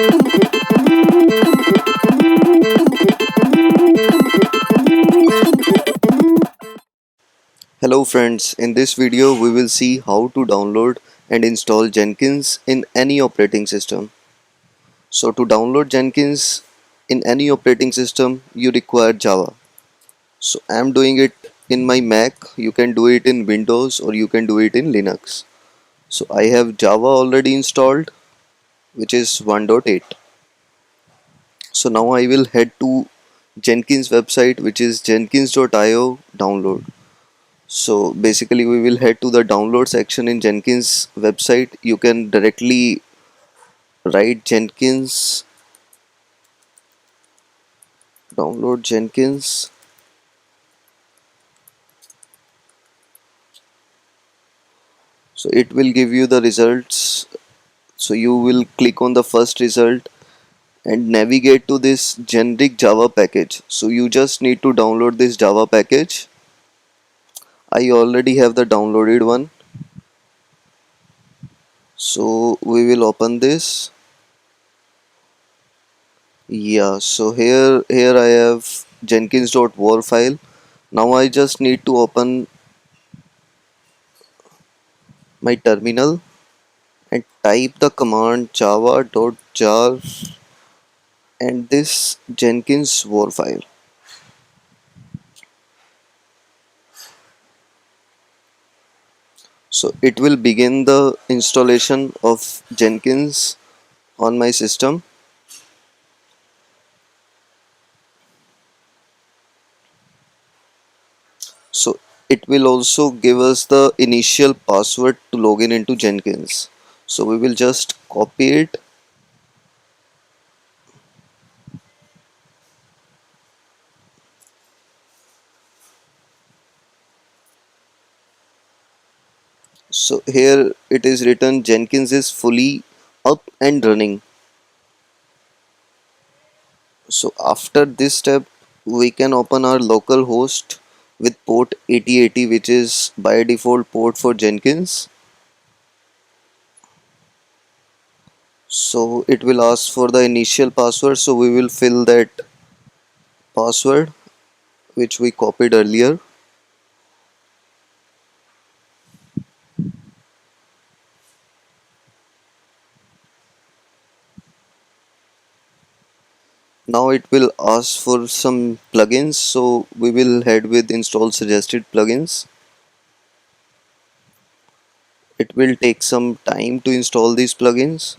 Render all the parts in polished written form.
Hello friends, in this video we will see how to download and install Jenkins in any operating system. So to download Jenkins in any operating system you require Java. So I am doing it in my Mac, you can do it in Windows or you can do it in Linux. So I have Java already installed, which is 1.8. So now I will head to Jenkins website, which is jenkins.io download. So basically we will head to the download section in Jenkins website. You can directly write Jenkins, download Jenkins. So it will give you the results. So you will click on the first result and navigate to this generic Java package. So you just need to download this Java package. I already have the downloaded one. So we will open this. Yeah, so here I have jenkins.war file. Now I just need to open my terminal and type the command java.jar and this jenkins war file. So it will begin the installation of Jenkins on my system. So it will also give us the initial password to log in into Jenkins. So we will just copy it. So here it is written Jenkins is fully up and running. So after this step we can open our local host with port 8080, which is by default port for Jenkins. So it will ask for the initial password, so we will fill that password which we copied earlier. Now it will ask for some plugins, so we will head with install suggested plugins. It will take some time to install these plugins.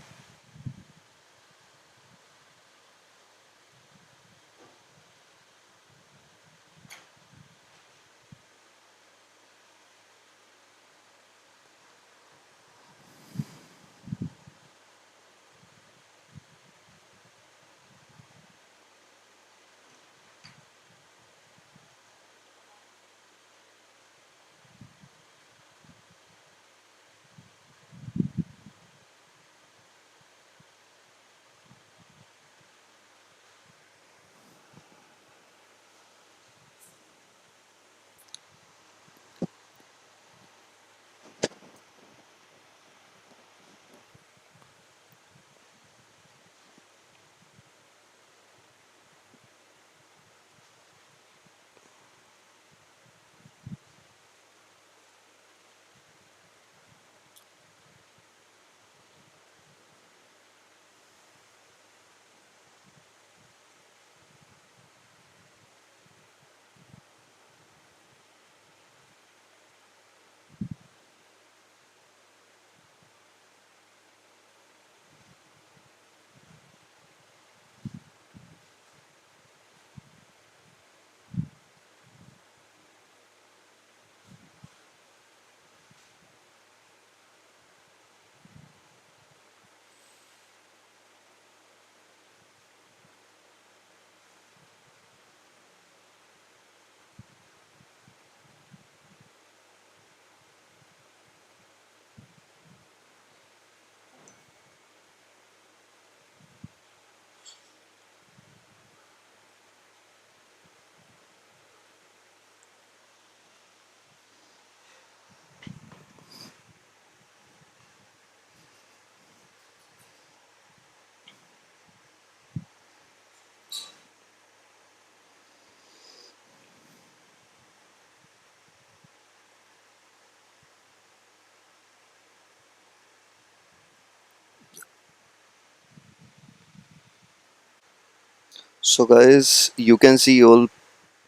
So guys, you can see all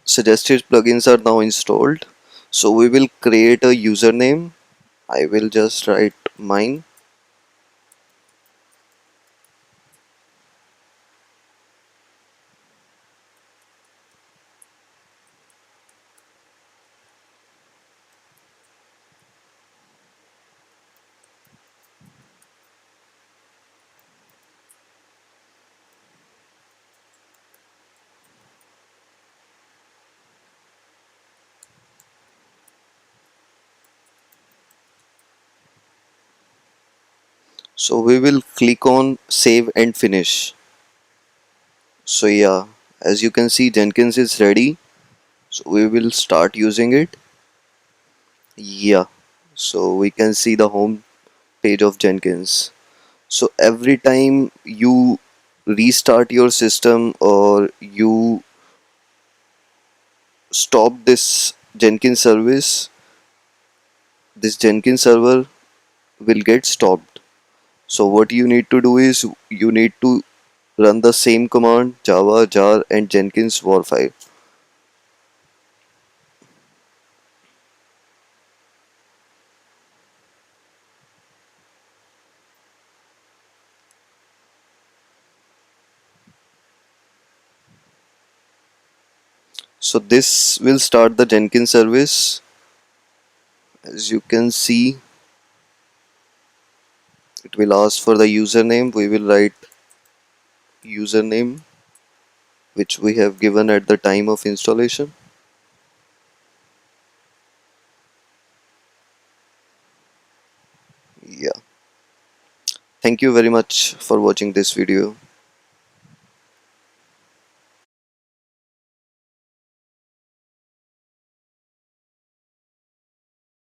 suggested plugins are now installed. So we will create a username. I will just write mine. So we will click on save and finish. So yeah, as you can see, Jenkins is ready. So we will start using it. Yeah, so we can see the home page of Jenkins. So every time you restart your system or you stop this Jenkins service, this Jenkins server will get stopped. So what you need to do is you need to run the same command java jar and jenkins war file. So this will start the Jenkins service. As you can see, it will ask for the username. We will write username which we have given at the time of installation. Yeah. Thank you very much for watching this video.